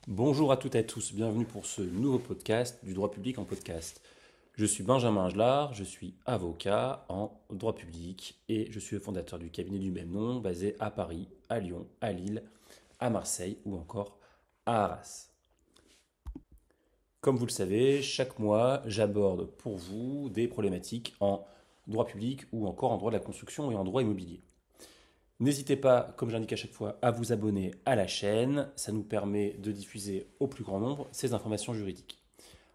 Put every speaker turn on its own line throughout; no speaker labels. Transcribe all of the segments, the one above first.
Bonjour à toutes et à tous, bienvenue pour ce nouveau podcast du droit public en podcast. Je suis Benjamin Angelard, je suis avocat en droit public et je suis le fondateur du cabinet du même nom basé à Paris, à Lyon, à Lille, à Marseille ou encore à Arras. Comme vous le savez, chaque mois, j'aborde pour vous des problématiques en droit public ou encore en droit de la construction et en droit immobilier. N'hésitez pas, comme j'indique à chaque fois, à vous abonner à la chaîne. Ça nous permet de diffuser au plus grand nombre ces informations juridiques.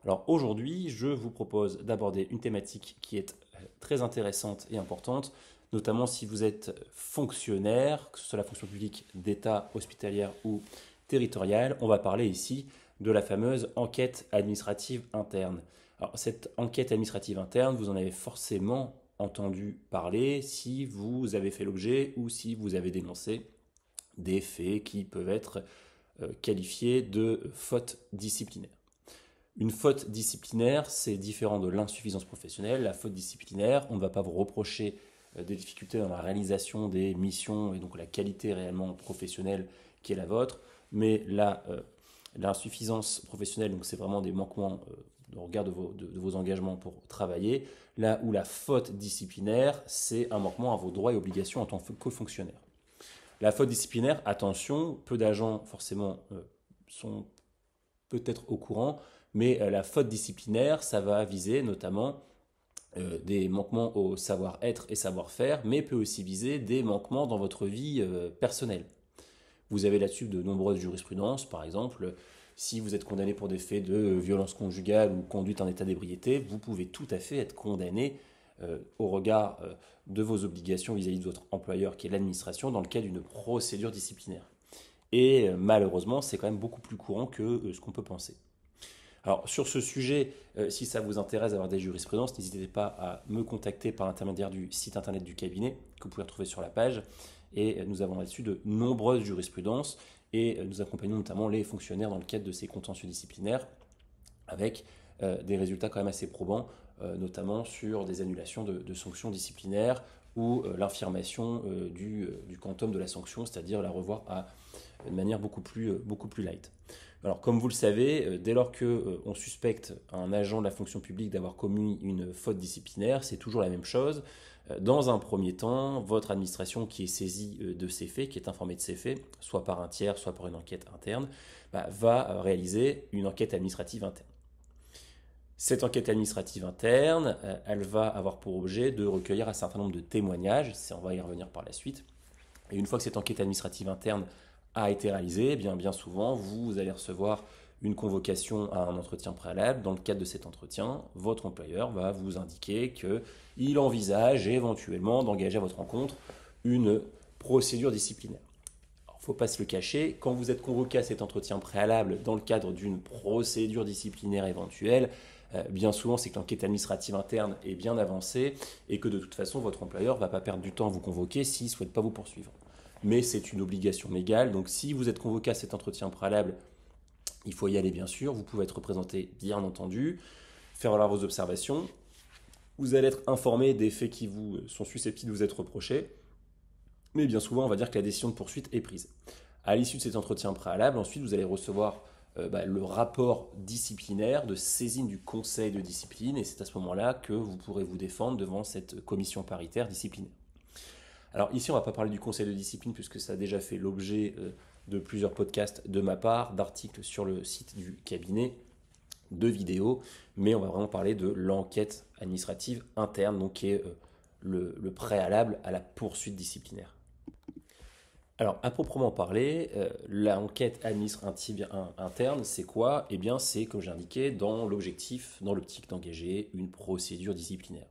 Alors aujourd'hui, je vous propose d'aborder une thématique qui est très intéressante et importante, notamment si vous êtes fonctionnaire, que ce soit la fonction publique d'État, hospitalière ou territoriale. On va parler ici de la fameuse enquête administrative interne. Alors cette enquête administrative interne, vous en avez forcément entendu parler si vous avez fait l'objet ou si vous avez dénoncé des faits qui peuvent être qualifiés de faute disciplinaire. Une faute disciplinaire, c'est différent de l'insuffisance professionnelle. La faute disciplinaire, on ne va pas vous reprocher des difficultés dans la réalisation des missions et donc la qualité réellement professionnelle qui est la vôtre, mais l'insuffisance professionnelle, donc c'est vraiment des manquements au regard de vos engagements pour travailler, là où la faute disciplinaire, c'est un manquement à vos droits et obligations en tant que fonctionnaire. La faute disciplinaire, attention, peu d'agents forcément sont peut-être au courant, mais la faute disciplinaire, ça va viser notamment des manquements au savoir-être et savoir-faire, mais peut aussi viser des manquements dans votre vie personnelle. Vous avez là-dessus de nombreuses jurisprudences, par exemple, si vous êtes condamné pour des faits de violence conjugale ou conduite en état d'ébriété, vous pouvez tout à fait être condamné au regard de vos obligations vis-à-vis de votre employeur, qui est l'administration, dans le cadre d'une procédure disciplinaire. Et malheureusement, c'est quand même beaucoup plus courant que ce qu'on peut penser. Alors sur ce sujet, si ça vous intéresse d'avoir des jurisprudences, n'hésitez pas à me contacter par l'intermédiaire du site internet du cabinet que vous pouvez retrouver sur la page. Et nous avons là-dessus de nombreuses jurisprudences et nous accompagnons notamment les fonctionnaires dans le cadre de ces contentieux disciplinaires avec des résultats quand même assez probants, notamment sur des annulations de sanctions disciplinaires ou l'infirmation du quantum de la sanction, c'est-à-dire la revoir à une manière beaucoup plus light. Alors, comme vous le savez, dès lors qu'on suspecte un agent de la fonction publique d'avoir commis une faute disciplinaire, c'est toujours la même chose. Dans un premier temps, votre administration qui est saisie de ces faits, qui est informée de ces faits, soit par un tiers, soit par une enquête interne, va réaliser une enquête administrative interne. Cette enquête administrative interne, elle va avoir pour objet de recueillir un certain nombre de témoignages, on va y revenir par la suite. Et une fois que cette enquête administrative interne a été réalisée, bien souvent, vous allez recevoir une convocation à un entretien préalable. Dans le cadre de cet entretien, votre employeur va vous indiquer qu'il envisage éventuellement d'engager à votre rencontre une procédure disciplinaire. Il ne faut pas se le cacher, quand vous êtes convoqué à cet entretien préalable dans le cadre d'une procédure disciplinaire éventuelle, bien souvent c'est que l'enquête administrative interne est bien avancée et que de toute façon votre employeur ne va pas perdre du temps à vous convoquer s'il ne souhaite pas vous poursuivre. Mais c'est une obligation légale, donc si vous êtes convoqué à cet entretien préalable, il faut y aller bien sûr, vous pouvez être représenté bien entendu, faire valoir vos observations, vous allez être informé des faits qui vous sont susceptibles de vous être reprochés, mais bien souvent on va dire que la décision de poursuite est prise. À l'issue de cet entretien préalable, ensuite vous allez recevoir le rapport disciplinaire de saisine du conseil de discipline, et c'est à ce moment-là que vous pourrez vous défendre devant cette commission paritaire disciplinaire. Alors ici, on ne va pas parler du conseil de discipline puisque ça a déjà fait l'objet de plusieurs podcasts de ma part, d'articles sur le site du cabinet, de vidéos, mais on va vraiment parler de l'enquête administrative interne, donc qui est le préalable à la poursuite disciplinaire. Alors, à proprement parler, l'enquête administrative interne, c'est quoi? Eh bien, c'est, comme j'ai indiqué, dans l'optique d'engager une procédure disciplinaire.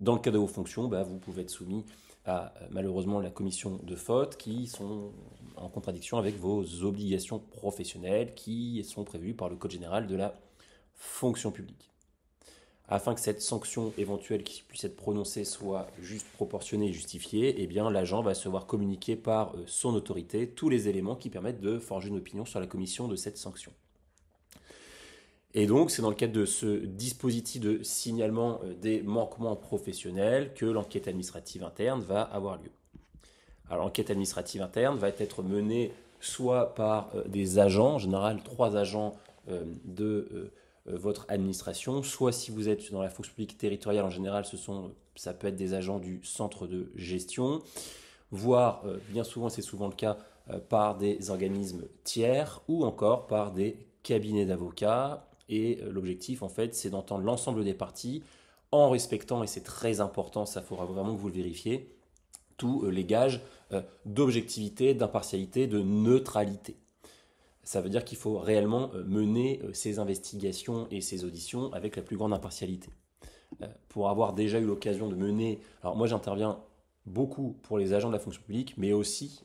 Dans le cas de vos fonctions, vous pouvez être soumis à malheureusement la commission de fautes qui sont en contradiction avec vos obligations professionnelles qui sont prévues par le Code général de la fonction publique. Afin que cette sanction éventuelle qui puisse être prononcée soit juste proportionnée et justifiée, eh bien l'agent va se voir communiquer par son autorité tous les éléments qui permettent de forger une opinion sur la commission de cette sanction. Et donc, c'est dans le cadre de ce dispositif de signalement des manquements professionnels que l'enquête administrative interne va avoir lieu. Alors, l'enquête administrative interne va être menée soit par des agents, en général 3 agents de votre administration, soit si vous êtes dans la fonction publique territoriale, en général ça peut être des agents du centre de gestion, voire bien souvent, c'est souvent le cas, par des organismes tiers ou encore par des cabinets d'avocats. Et l'objectif, en fait, c'est d'entendre l'ensemble des parties en respectant, et c'est très important, ça faudra vraiment que vous le vérifiez, tous les gages d'objectivité, d'impartialité, de neutralité. Ça veut dire qu'il faut réellement mener ces investigations et ces auditions avec la plus grande impartialité. Pour avoir déjà eu l'occasion de mener... Alors moi j'interviens beaucoup pour les agents de la fonction publique, mais aussi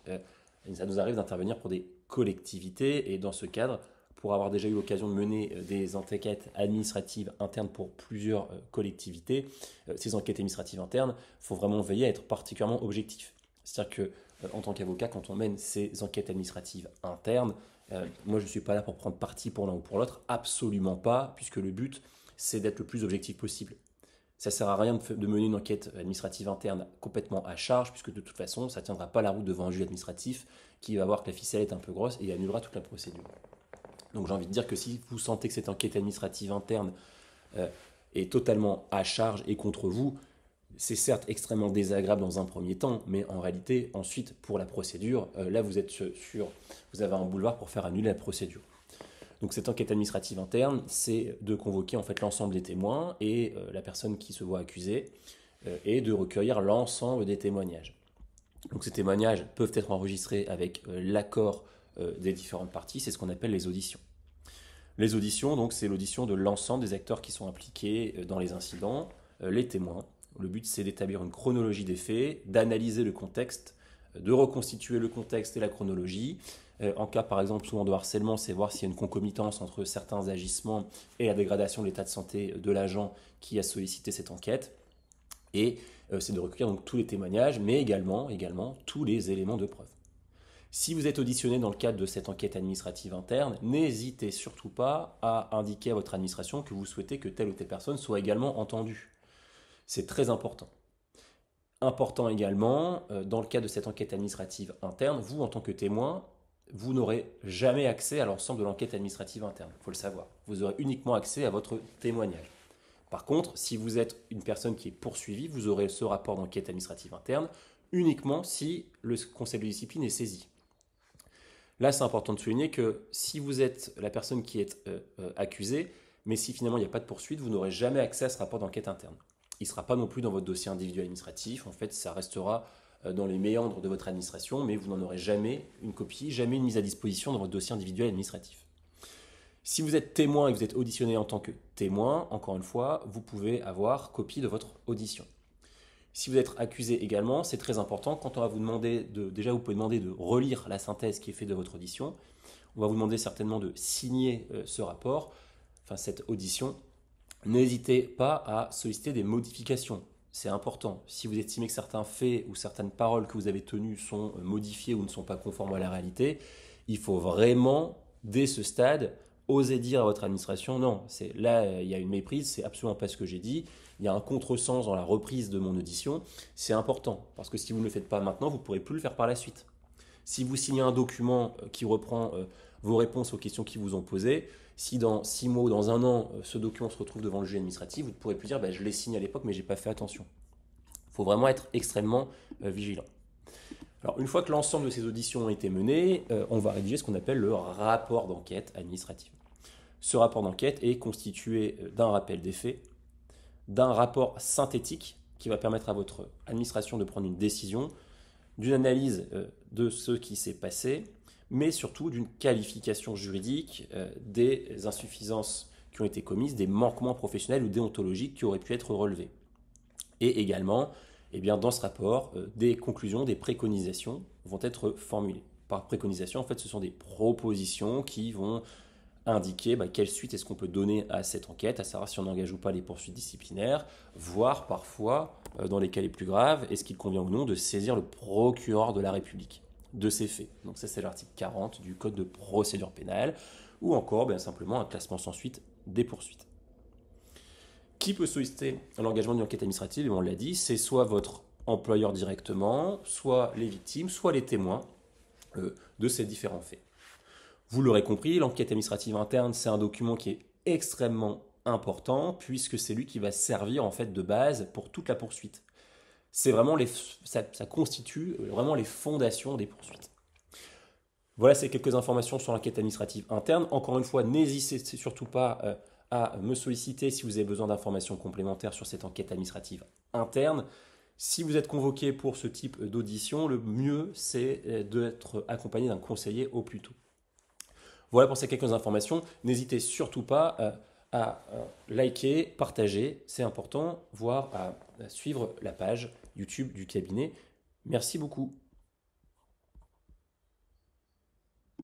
ça nous arrive d'intervenir pour des collectivités, et dans ce cadre, pour avoir déjà eu l'occasion de mener des enquêtes administratives internes pour plusieurs collectivités, ces enquêtes administratives internes, il faut vraiment veiller à être particulièrement objectif. C'est-à-dire que en tant qu'avocat, quand on mène ces enquêtes administratives internes, moi je ne suis pas là pour prendre parti pour l'un ou pour l'autre, absolument pas, puisque le but c'est d'être le plus objectif possible. Ça ne sert à rien de mener une enquête administrative interne complètement à charge, puisque de toute façon, ça ne tiendra pas la route devant un juge administratif qui va voir que la ficelle est un peu grosse et annulera toute la procédure. Donc j'ai envie de dire que si vous sentez que cette enquête administrative interne est totalement à charge et contre vous, c'est certes extrêmement désagréable dans un premier temps, mais en réalité, ensuite, pour la procédure, là vous êtes sûr, vous avez un boulevard pour faire annuler la procédure. Donc cette enquête administrative interne, c'est de convoquer en fait l'ensemble des témoins et la personne qui se voit accusée et de recueillir l'ensemble des témoignages. Donc ces témoignages peuvent être enregistrés avec l'accord des différentes parties, c'est ce qu'on appelle les auditions. Les auditions, donc c'est l'audition de l'ensemble des acteurs qui sont impliqués dans les incidents, les témoins. Le but c'est d'établir une chronologie des faits, d'analyser le contexte, de reconstituer le contexte et la chronologie. En cas par exemple souvent de harcèlement, c'est voir s'il y a une concomitance entre certains agissements et la dégradation de l'état de santé de l'agent qui a sollicité cette enquête. Et c'est de recueillir donc tous les témoignages, mais également tous les éléments de preuve. Si vous êtes auditionné dans le cadre de cette enquête administrative interne, n'hésitez surtout pas à indiquer à votre administration que vous souhaitez que telle ou telle personne soit également entendue. C'est très important. Important également, dans le cadre de cette enquête administrative interne, vous en tant que témoin, vous n'aurez jamais accès à l'ensemble de l'enquête administrative interne, il faut le savoir. Vous aurez uniquement accès à votre témoignage. Par contre, si vous êtes une personne qui est poursuivie, vous aurez ce rapport d'enquête administrative interne uniquement si le conseil de discipline est saisi. Là, c'est important de souligner que si vous êtes la personne qui est accusée, mais si finalement il n'y a pas de poursuite, vous n'aurez jamais accès à ce rapport d'enquête interne. Il ne sera pas non plus dans votre dossier individuel administratif. En fait, ça restera dans les méandres de votre administration, mais vous n'en aurez jamais une copie, jamais une mise à disposition dans votre dossier individuel administratif. Si vous êtes témoin et que vous êtes auditionné en tant que témoin, encore une fois, vous pouvez avoir copie de votre audition. Si vous êtes accusé également, c'est très important. Quand on va vous demander déjà vous pouvez demander de relire la synthèse qui est faite de votre audition. On va vous demander certainement de signer ce rapport, enfin cette audition. N'hésitez pas à solliciter des modifications. C'est important. Si vous estimez que certains faits ou certaines paroles que vous avez tenues sont modifiées ou ne sont pas conformes à la réalité, il faut vraiment, dès ce stade, oser dire à votre administration, non, là, il y a une méprise, c'est absolument pas ce que j'ai dit, il y a un contresens dans la reprise de mon audition, c'est important, parce que si vous ne le faites pas maintenant, vous ne pourrez plus le faire par la suite. Si vous signez un document qui reprend vos réponses aux questions qui vous ont posées, si dans 6 mois ou dans 1 an, ce document se retrouve devant le juge administratif, vous ne pourrez plus dire je l'ai signé à l'époque, mais je n'ai pas fait attention. Il faut vraiment être extrêmement vigilant. Alors, une fois que l'ensemble de ces auditions ont été menées, on va rédiger ce qu'on appelle le rapport d'enquête administrative. Ce rapport d'enquête est constitué d'un rappel des faits, d'un rapport synthétique qui va permettre à votre administration de prendre une décision, d'une analyse de ce qui s'est passé, mais surtout d'une qualification juridique des insuffisances qui ont été commises, des manquements professionnels ou déontologiques qui auraient pu être relevés. Et également, dans ce rapport, des conclusions, des préconisations vont être formulées. Par préconisation, en fait, ce sont des propositions qui vont indiquer quelle suite est-ce qu'on peut donner à cette enquête, à savoir si on engage ou pas les poursuites disciplinaires, voire parfois, dans les cas les plus graves, est-ce qu'il convient ou non de saisir le procureur de la République de ces faits. Donc ça, c'est l'article 40 du Code de procédure pénale, ou encore simplement un classement sans suite des poursuites. Qui peut solliciter l'engagement d'une enquête administrative? On l'a dit, c'est soit votre employeur directement, soit les victimes, soit les témoins. de ces différents faits. Vous l'aurez compris, l'enquête administrative interne, c'est un document qui est extrêmement important puisque c'est lui qui va servir en fait de base pour toute la poursuite. C'est vraiment ça constitue vraiment les fondations des poursuites. Voilà, c'est quelques informations sur l'enquête administrative interne. Encore une fois, n'hésitez surtout pas à me solliciter si vous avez besoin d'informations complémentaires sur cette enquête administrative interne. Si vous êtes convoqué pour ce type d'audition, le mieux, c'est d'être accompagné d'un conseiller au plus tôt. Voilà pour ces quelques informations. N'hésitez surtout pas à liker, partager, c'est important, voire à suivre la page YouTube du cabinet. Merci beaucoup.